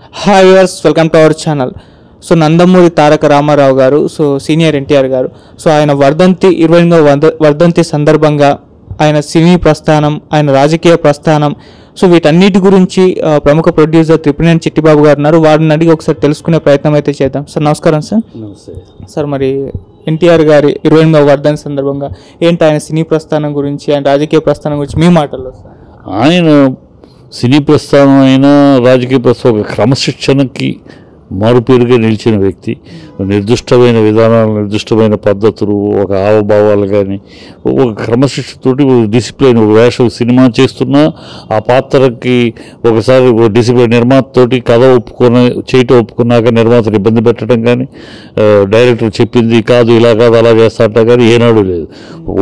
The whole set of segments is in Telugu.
Hi viewers, welcome to our channel. So Nandamuri Taraka Ramarao గారు, సో సీనియర్ ఎన్టీఆర్ గారు, సో ఆయన వర్ధంతి 28వ వర్ధంతి సందర్భంగా ఆయన సినీ ప్రస్థానం, ఆయన రాజకీయ ప్రస్థానం, సో వీటన్నిటి గురించి ప్రముఖ ప్రొడ్యూసర్ త్రిపురనేని చిట్టిబాబు గారు ఉన్నారు. వారిని అడిగి ఒకసారి తెలుసుకునే ప్రయత్నం అయితే చేద్దాం. సార్ నమస్కారం. సార్ నమస్తే సార్, మరి ఎన్టీఆర్ గారి 28వ వర్ధంతి సందర్భంగా ఏంటి ఆయన సినీ ప్రస్థానం గురించి, ఆయన రాజకీయ ప్రస్థానం గురించి మీ మాటల్లో? సార్, ఆయన సినీ ప్రస్థానం అయినా రాజకీయ ప్రస్థానం ఒక క్రమశిక్షణకి మారుపేరుగా నిలిచిన వ్యక్తి. నిర్దిష్టమైన విధానాలు, నిర్దిష్టమైన పద్ధతులు, ఒక హావభావాలు కానీ ఒక క్రమశిక్షతోటి డిసిప్లిన్, ఒక వేషం సినిమా చేస్తున్నా ఆ పాత్రకి ఒకసారి డిసిప్లిన్ నిర్మాతతోటి కథ చేయటం ఒప్పుకున్నాక నిర్మాతను ఇబ్బంది పెట్టడం కానీ, డైరెక్టర్ చెప్పింది కాదు ఇలా కాదు అలా చేస్తాట కానీ ఏనాడు లేదు.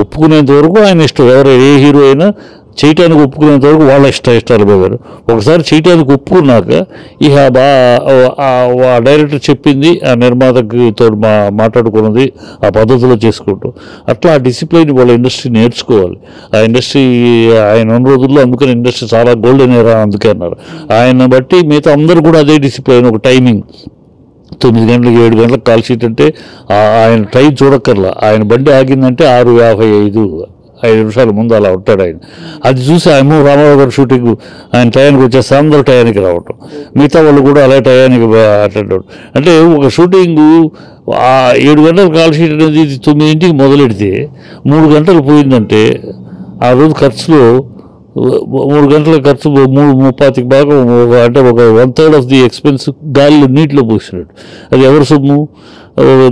ఒప్పుకునేంత వరకు ఆయన ఇష్టం. ఎవరు ఏ హీరో అయినా చేయటానికి ఒప్పుకునేంత వరకు వాళ్ళ ఇష్టాలు పోయారు. ఒకసారి చేయటానికి ఒప్పుకున్నాక ఇక ఆ డైరెక్టర్ చెప్పింది ఆ నిర్మాతతో మాట్లాడుకున్నది ఆ పద్ధతిలో చేసుకుంటాం. అట్లా ఆ డిసిప్లిన్ వాళ్ళ ఇండస్ట్రీ నేర్చుకోవాలి. ఆ ఇండస్ట్రీ ఆయన ఉన్న రోజుల్లో అందుకని ఇండస్ట్రీ చాలా గోల్డెన్ ఎరా అందుకే అన్నారు. ఆయన బట్టి మిగతా అందరూ కూడా అదే డిసిప్లిన్. ఒక టైమింగ్ 9 గంటలకు 7 గంటలకు కాల్ షీట్ అంటే ఆయన టైం చూడక్కర్లా. ఆయన బండి ఆగిందంటే 6:55 5 నిమిషాల ముందు అలా ఉంటాడు ఆయన. అది చూసి ఆయన రామారావు గారు షూటింగ్ ఆయన టయానికి వచ్చేస్తే అందరూ టయానికి రావటం, మిగతా వాళ్ళు కూడా అలా టయానికి అటెండ్ అవ్వడం. అంటే ఒక షూటింగు 7 గంటల కాల్ షీట్ అనేది 9ంటికి మొదలెడితే 3 గంటలు పోయిందంటే ఆ రోజు ఖర్చులో 3 గంటల ఖర్చు 3:35 భాగం, అంటే ఒక 1/3 ఆఫ్ ది ఎక్స్పెన్స్ గాలిలో నీటిలో పోసినట్టు. అది ఎవరి సొమ్ము?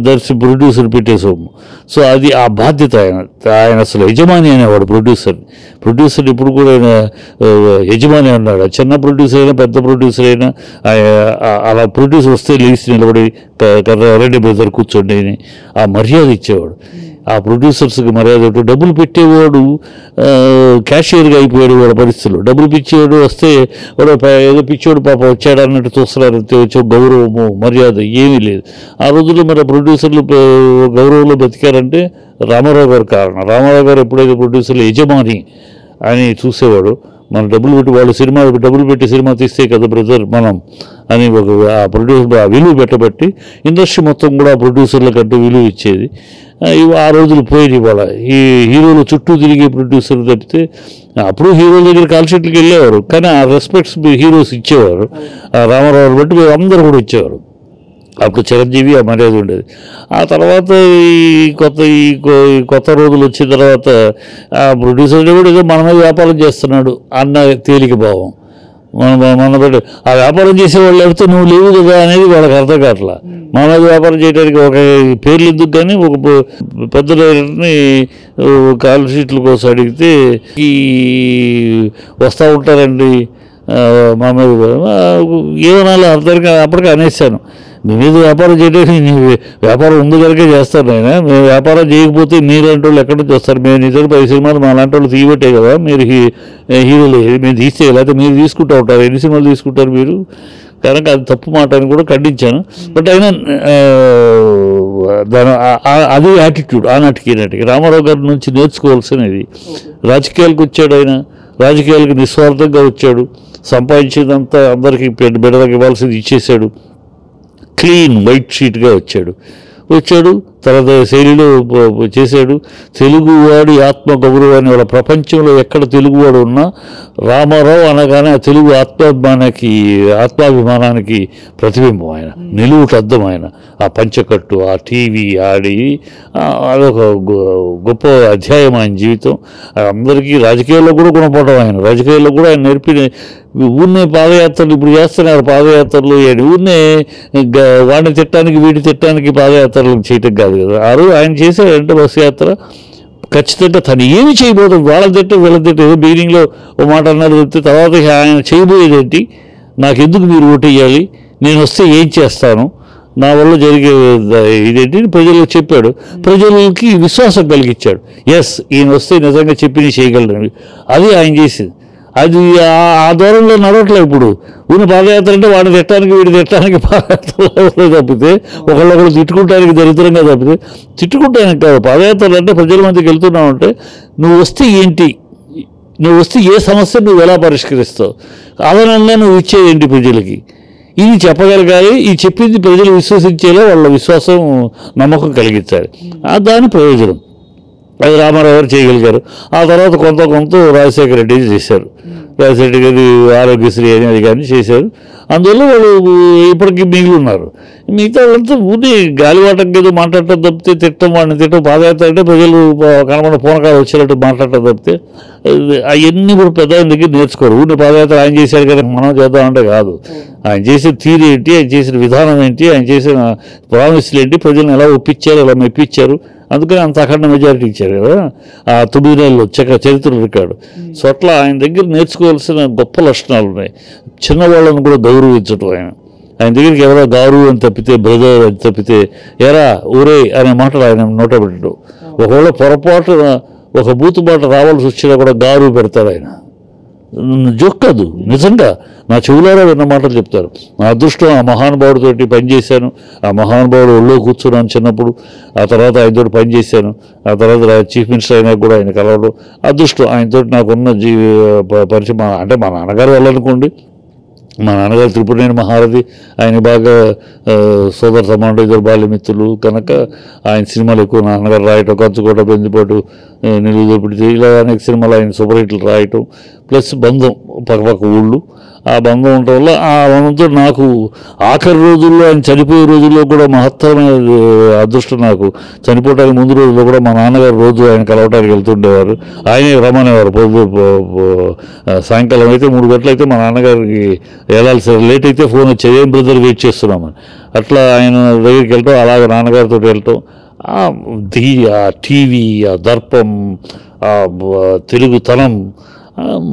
దర్శి ప్రొడ్యూసర్ పెట్టే సొమ్ము. సో అది ఆ బాధ్యత. ఆయన అసలు యజమాని అనేవాడు ప్రొడ్యూసర్ ఇప్పుడు కూడా ఆయన యజమాని అన్నాడు. చిన్న ప్రొడ్యూసర్ అయినా పెద్ద ప్రొడ్యూసర్ అయినా అలా ప్రొడ్యూసర్ వస్తే లేచి నిలబడి రెడ్డి బ్రదర్ కూర్చోండి అని ఆ మర్యాద ఇచ్చేవాడు. ఆ ప్రొడ్యూసర్స్కి మర్యాద. డబ్బులు పెట్టేవాడు క్యాషియర్గా అయిపోయాడు. వాడు పరిస్థితుల్లో డబ్బులు పిచ్చేవాడు వస్తే వాడు ఏదో పిచ్చేవాడు పాప వచ్చాడు అన్నట్టు చూస్తున్నారు. వచ్చే గౌరవము మర్యాద ఏమీ లేదు. ఆ రోజుల్లో మరి ప్రొడ్యూసర్లు గౌరవంలో బతికారంటే రామారావు గారు కారణం. రామారావు గారు ఎప్పుడైతే ప్రొడ్యూసర్లు యజమాని అని చూసేవాడు, మన డబ్బులు పెట్టి వాళ్ళు సినిమా డబ్బులు పెట్టి సినిమా తీస్తే కదా బ్రదర్ మనం అని ఒక ఆ ప్రొడ్యూసర్ ఆ విలువ పెట్టబట్టి ఇండస్ట్రీ మొత్తం కూడా ప్రొడ్యూసర్లకంటూ విలువ ఇచ్చేది. ఆ రోజులు పోయింది. ఇవాళ ఈ హీరోలు చుట్టూ తిరిగే ప్రొడ్యూసర్లు తప్పితే అప్పుడు హీరోల దగ్గర కాల్ షీట్లకు వెళ్ళేవారు, కానీ ఆ రెస్పెక్ట్స్ హీరోస్ ఇచ్చేవారు. రామారావు బట్టి మేము అందరూ కూడా ఇచ్చేవారు. అప్పుడు చిరంజీవి ఆ మర్యాద ఉండేది. ఆ తర్వాత ఈ కొత్త రోజులు వచ్చిన తర్వాత ఆ ప్రొడ్యూసర్ కూడా ఏదో మన మీద వ్యాపారం చేస్తున్నాడు అన్న తేలిక భావం. మన బట్టి ఆ వ్యాపారం చేసేవాళ్ళు లేకపోతే నువ్వు లేవు కదా అనేది వాళ్ళకి అర్థం కావట్లా. మన మీద వ్యాపారం చేయడానికి ఒక పేర్లు ఎందుకు కానీ ఒక పెద్ద డైరెక్టర్ని కాల్ షీట్ల కోసం అడిగితే ఈ వస్తూ ఉంటారండి మా మీద ఏమనాలో అర్థం అప్పటికే అనేసాను. మీ మీద వ్యాపారం చేయడానికి వ్యాపారం ఉంది కనుక చేస్తారు. ఆయన మేము వ్యాపారం చేయకపోతే మీలాంటి వాళ్ళు ఎక్కడ నుంచి వస్తారు? మేము నిజంగా 10 సినిమాలు మా లాంటి వాళ్ళు తీయబట్టే కదా మీరు హీరోలు. మేము తీస్తే లేకపోతే మీరు తీసుకుంటూ ఉంటారు. ఎన్ని సినిమాలు తీసుకుంటారు మీరు? కనుక అది తప్పు మాట అని కూడా ఖండించాను. బట్ అయినా అది యాటిట్యూడ్ ఆనాటికి రామారావు గారి నుంచి నేర్చుకోవాల్సినది. రాజకీయాలకు వచ్చాడు ఆయన, రాజకీయాలకు నిస్వార్థంగా వచ్చాడు. సంపాదించేదంతా అందరికీ బిడ్డలకు ఇవ్వాల్సింది ఇచ్చేశాడు. క్లీన్ వైట్ షీట్గా వచ్చాడు. తర్వాత శైలిలో చేశాడు. తెలుగువాడి ఆత్మ గౌరవాన్ని వాళ్ళ ప్రపంచంలో ఎక్కడ తెలుగువాడు ఉన్నా రామారావు అనగానే ఆ తెలుగు ఆత్మాభిమానానికి ప్రతిబింబం ఆయన, నిలువుటద్దం ఆయన. ఆ పంచకట్టు, ఆ టీవీ ఆడి అదొక గొప్ప అధ్యాయం ఆయన జీవితం. అందరికీ రాజకీయాల్లో కూడా గుణపడడం ఆయన. రాజకీయాల్లో కూడా ఆయన నేర్పిన ఊరినే పాదయాత్రలు ఇప్పుడు చేస్తున్నారు. పాదయాత్రలు ఊరినే వాడిని తిట్టడానికి వీడిని తిట్టడానికి పాదయాత్రలు చేయటం కాదు కదా. ఆయన చేశాడంటే బస్సు యాత్ర ఖచ్చితంగా తను ఏమి చేయబోతుంది. వాళ్ళ తిట్ట వీళ్ళ తిట్ట ఏదో బిగినింగ్లో ఓ మాట అన్నారు చెప్తే తర్వాత ఆయన చేయబోయేదేంటి, నాకెందుకు మీరు ఓటేయాలి, నేను వస్తే ఏం చేస్తాను, నా వల్ల జరిగే ఇదేంటి ప్రజలకు చెప్పాడు. ప్రజలకి విశ్వాసం కలిగించాడు. ఎస్ ఈయన వస్తే నిజంగా చెప్పి చేయగలడు. అది ఆయన చేసింది. అది ఆ దూరంలో నడవట్లేదు. ఇప్పుడు ఊరిని పాదయాత్ర అంటే వాడిని తిట్టడానికి వీడిని తిట్టడానికి పాదయాత్రలో తప్పితే ఒకళ్ళొకళ్ళు తిట్టుకుంటానికి దరిద్రంగా తప్పితే తిట్టుకుంటానికి కాదు. పాదయాత్రలు అంటే ప్రజల మధ్యకి వెళ్తున్నావు అంటే నువ్వు వస్తే ఏంటి, నువ్వు వస్తే ఏ సమస్యను నువ్వు ఎలా పరిష్కరిస్తావు, అదనంగా నువ్వు ఇచ్చేదేంటి ప్రజలకి, ఇది చెప్పగలగాలి, ఈ చెప్పింది ప్రజలు విశ్వసించేలా వాళ్ళ విశ్వాసం నమ్మకం కలిగించాలి. దాని ప్రయోజనం అది రామారావు గారు చేయగలిగారు. ఆ తర్వాత కొంత రాజశేఖర రెడ్డి చేశారు. రాజశేఖర రెడ్డి గారు ఆరోగ్యశ్రీ అని అది కానీ చేశారు. అందువల్ల వాళ్ళు ఇప్పటికీ మిగిలి ఉన్నారు. మిగతా వాళ్ళంతా ఊరి గాలివాటం ఏదో మాట్లాడటం తప్పితే తిట్టం, వాడిని తిట్టం, పాదయాత్ర అంటే ప్రజలు కనబడిన పూనకాలు వచ్చేటట్టు మాట్లాడటం తప్పితే అవన్నీ కూడా పెద్ద ఆయన దగ్గర నేర్చుకోరు. ఊరిని పాదయాత్ర ఆయన చేశాడు కదా మనం చేద్దామంటే కాదు. ఆయన చేసిన తీరు ఏంటి, ఆయన చేసిన విధానం ఏంటి, ఆయన చేసిన ప్రామిస్లు ఏంటి, ప్రజలను ఎలా ఒప్పించారు, ఎలా మెప్పించారు, అందుకని అంత అఖండ మెజారిటీ ఇచ్చారు కదా ఆ 9 నెలలు చరిత్ర రికార్డు. సో అట్లా ఆయన దగ్గర నేర్చుకోవాల్సిన గొప్ప లక్షణాలు ఉన్నాయి. చిన్నవాళ్ళను కూడా గౌరవించటం. ఆయన దగ్గరికి ఎవరో గారు అని తప్పితే, బ్రదర్ అని తప్పితే, ఎరా ఊరే అనే మాటలు ఆయన నోట పెట్టడం. ఒకవేళ పొరపాటు ఒక బూతు మాట రావాల్సి వచ్చినా కూడా గారు పెడతాడు ఆయన. జోక్ కాదు, నిజంగా నా చెవులారా విన్న మాటలు చెప్తారు. నా అదృష్టం ఆ మహానుభావుడితోటి పనిచేశాను. ఆ మహానుభావుడు ఒళ్ళో కూర్చున్నాను చిన్నప్పుడు. ఆ తర్వాత ఆయనతో పనిచేశాను. ఆ తర్వాత చీఫ్ మినిస్టర్ అయినా కూడా ఆయన కలవడం అదృష్టం. ఆయనతో నాకున్న పరిచయం అంటే మా నాన్నగారు వెళ్ళనుకోండి. మా నాన్నగారు త్రిపురనేని మహారథి, ఆయన బాగా సోదర సమానుడు, ఇద్దరు బాల్యమిత్రులు కనుక ఆయన సినిమాలు ఎక్కువ నాన్నగారు రాయటం, కంచుకోట, బెందిపాటు, నిలువు పిడితే ఇలా అనేక సినిమాలు ఆయన సూపర్ హిట్లు రాయటం, ప్లస్ బంధం పక్కపక్క ఊళ్ళు. ఆ బంధం ఉండటం వల్ల ఆ బంధంతో నాకు ఆఖరి రోజుల్లో, ఆయన చనిపోయే రోజుల్లో కూడా మహత్తరమైన అదృష్టం. నాకు చనిపోవడానికి ముందు రోజుల్లో కూడా మా నాన్నగారు రోజు ఆయన కలవటానికి వెళ్తుండేవారు. ఆయనే రమ్మనేవారు. సాయంకాలం అయితే 3 గంటలు అయితే మా నాన్నగారికి వెళ్ళాల్సి లేట్ అయితే ఫోన్ వచ్చేది, ఏం బ్రదర్ వెయిట్ చేస్తున్నామని. అట్లా ఆయన దగ్గరికి వెళ్ళటం, అలాగే నాన్నగారితో వెళ్ళటం. ఆ టీవీ, ఆ దర్పం, ఆ తెలుగుతనం,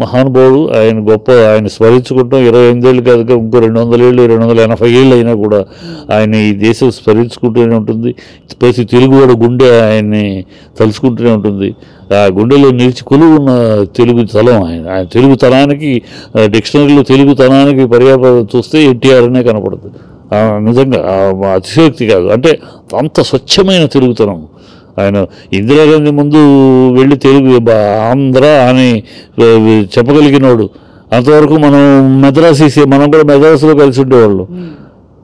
మహానుభావుడు. ఆయన గొప్ప. ఆయన స్మరించుకుంటాం 28 ఏళ్ళు కాదు, ఇంకో 200 ఏళ్ళు, 280 ఏళ్ళు అయినా కూడా ఆయన ఈ దేశం స్మరించుకుంటూనే ఉంటుంది. ప్రతి తెలుగువాడు గుండె ఆయన్ని తలుచుకుంటూనే ఉంటుంది. ఆ గుండెలో నిలిచి కొలువున్న తెలుగుతనం ఆయన తెలుగుతనానికి డిక్షనరీలో తెలుగుతనానికి పర్యాపదం చూస్తే ఎన్టీఆర్ అనే కనపడుతుంది. నిజంగా అతిశయోక్తి కాదు. అంటే అంత స్వచ్ఛమైన తెలుగుతనం. ఆయన ఇందిరాగాంధీ ముందు వెళ్ళి తెలుగు ఆంధ్ర అని చెప్పగలిగినోడు. అంతవరకు మనం మెద్రాసీస్, మనం కూడా మెద్రాసులో కలిసి ఉండేవాళ్ళు.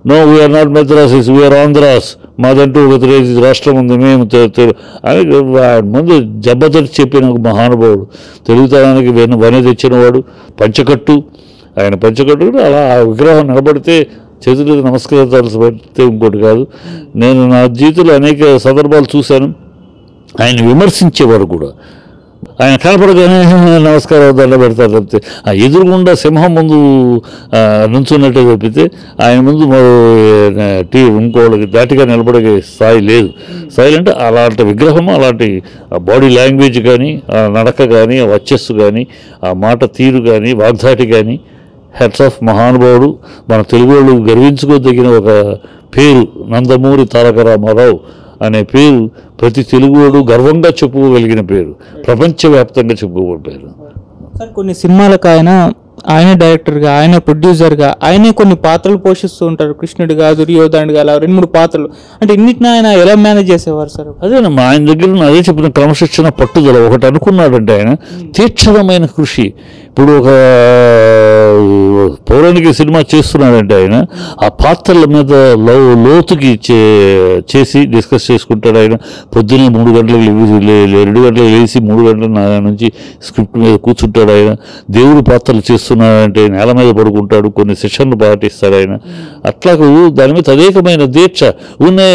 No, we are not Madrasis, we are Andhras, మాదంటూ ఒక రాష్ట్రం ఉంది, మేము అని ముందు జబ్బతడి చెప్పిన ఒక మహానుభావుడు. తెలుగుతనానికి వనె తెచ్చినవాడు. పంచకట్టు, ఆయన పంచకట్టు కూడా అలా ఆ విగ్రహం నిలబడితే చేతులు నమస్కరించాల్సి పడితే ఇంకోటి కాదు. నేను నా జీవితంలో అనేక సందర్భాలు చూశాను. ఆయన విమర్శించేవారు కూడా. ఆయన కనపడగానే నమస్కారం దండ పెడతారు తప్పితే, ఆ ఎదురుగుండా సింహం ముందు నుంచున్నట్టే తప్పితే ఆయన ముందు ఇంకోళ్ళకి దాటిగా నిలబడే స్థాయి లేదు. స్థాయి అంటే అలాంటి విగ్రహం, అలాంటి బాడీ లాంగ్వేజ్ కానీ, ఆ నడక కానీ, ఆ వచ్చస్సు కానీ, ఆ మాట తీరు కానీ, వాగ్దాటి కానీ, హెడ్స్ ఆఫ్ మహానుభావుడు. మన తెలుగు వాళ్ళు గర్వించుకోదగిన ఒక పేరు నందమూరి తారక రామారావు అనే పేరు ప్రతి తెలుగువాడు గర్వంగా చెప్పుకోగలిగిన పేరు, ప్రపంచవ్యాప్తంగా చెప్పుకోగల పేరు. సార్, కొన్ని సినిమాలకు ఆయనే డైరెక్టర్గా, ఆయన ప్రొడ్యూసర్గా, ఆయనే కొన్ని పాత్రలు పోషిస్తూ ఉంటారు. కృష్ణుడిగా, దుర్యోధనుడిగా, అలా 2-3 పాత్రలు. అంటే ఇన్నిటిని ఆయన ఎలా మేనేజ్ చేసేవారు సార్? అదేనమ్మా, ఆయన దగ్గర అదే చెప్పిన క్రమశిక్షణ, పట్టుదల. ఒకటి అనుకున్నాడంటే ఆయన తీక్షణమైన కృషి. ఇప్పుడు ఒక పౌరాణిక సినిమా చేస్తున్నాడంటే ఆయన ఆ పాత్రల మీద లోతుకి చేసి డిస్కస్ చేసుకుంటాడు. ఆయన పొద్దున్నే 3 గంటలకు 2 గంటలకు లేచి 3 గంటల నుంచి స్క్రిప్ట్ మీద కూర్చుంటాడు. ఆయన దేవుడి పాత్రలు చేస్తున్నాడంటే నేల మీద పడుకుంటాడు, కొన్ని సెషన్లు పాటిస్తాడు ఆయన. అట్లాగూ దాని మీద తదేకమైన దీక్ష. ఉన్నే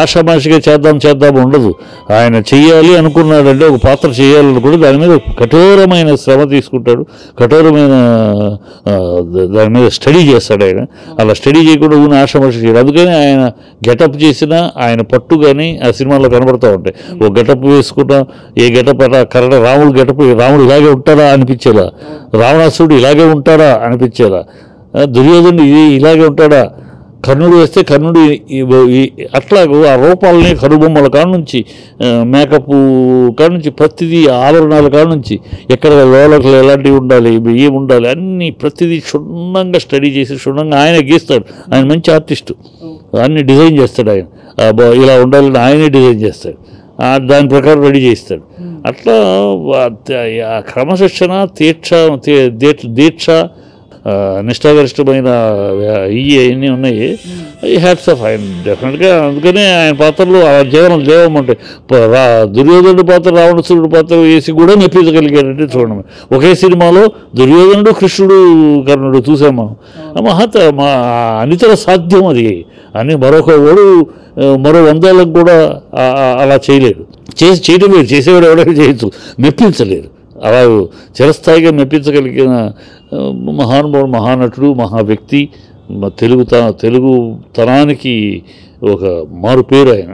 ఆషామాషిగా చేద్దాం ఉండదు. ఆయన చెయ్యాలి అనుకున్నాడంటే, ఒక పాత్ర చేయాలనుకుంటే దాని మీద కఠోరమైన శ్రమ తీసుకుంటాడు, కఠోరమైన దాని మీద స్టడీ చేస్తాడు ఆయన. అలా స్టడీ చేయకుండా ఉన్న ఆషామాషి చేయడు. అందుకని ఆయన గెటప్ చేసినా ఆయన పట్టు కానీ ఆ సినిమాలో కనబడుతూ ఉంటాయి. ఓ గెటప్ వేసుకుంటా, ఏ గెటప్ అలా కరెక్ట్ రాముడు గెటప్, రాముడు ఇలాగే ఉంటాడా అనిపించేలా, రావణాసుడు ఇలాగే ఉంటాడా అనిపించేలా, దుర్యోధనుడు ఇలాగే ఉంటాడా, కర్ణుడు వేస్తే కర్ణుడు అట్లాగూ ఆ రూపాలని కనుబొమ్మల కాడ నుంచి, మేకప్ కాడ నుంచి, ప్రతిదీ ఆభరణాల కాడ నుంచి, ఎక్కడ లోలకలు ఎలాంటివి ఉండాలి, ఏమి ఉండాలి, అన్నీ ప్రతిదీ క్షుణ్ణంగా స్టడీ చేసి క్షుణ్ణంగా ఆయన గీస్తాడు. ఆయన మంచి ఆర్టిస్టు, అన్ని డిజైన్ చేస్తాడు. ఆయన ఇలా ఉండాలని ఆయనే డిజైన్ చేస్తాడు, దాని ప్రకారం రెడీ చేస్తాడు. అట్లా క్రమశిక్షణ, దీక్ష, నిష్ఠాగరిష్టమైన అవన్నీ ఉన్నాయి. ఈ హ్యాట్స్ ఆఫ్ ఆయన డెఫినెట్గా. అందుకనే ఆయన పాత్రలు ఆ జీవనం లేవమంటాయి. దుర్యోధనుడి పాత్ర రావణాసురుడి పాత్ర వేసి కూడా మెప్పించగలిగారంటే చూడండి. ఒకే సినిమాలో దుర్యోధనుడు కృష్ణుడు కర్ణుడు చూసాం మనం. అనితర సాధ్యం అది అని మరొక వాడు మరో 100 ఏళ్ళకు కూడా అలా చేయలేడు. చేయడం లేదు, చేసేవాడు ఎవరైనా చేయొచ్చు, మెప్పించలేరు. అలా చిరస్థాయిగా మెప్పించగలిగిన మహానుభావుడు, మహానటుడు, మహా వ్యక్తి, తెలుగు తనానికి ఒక మారు పేరు ఆయన.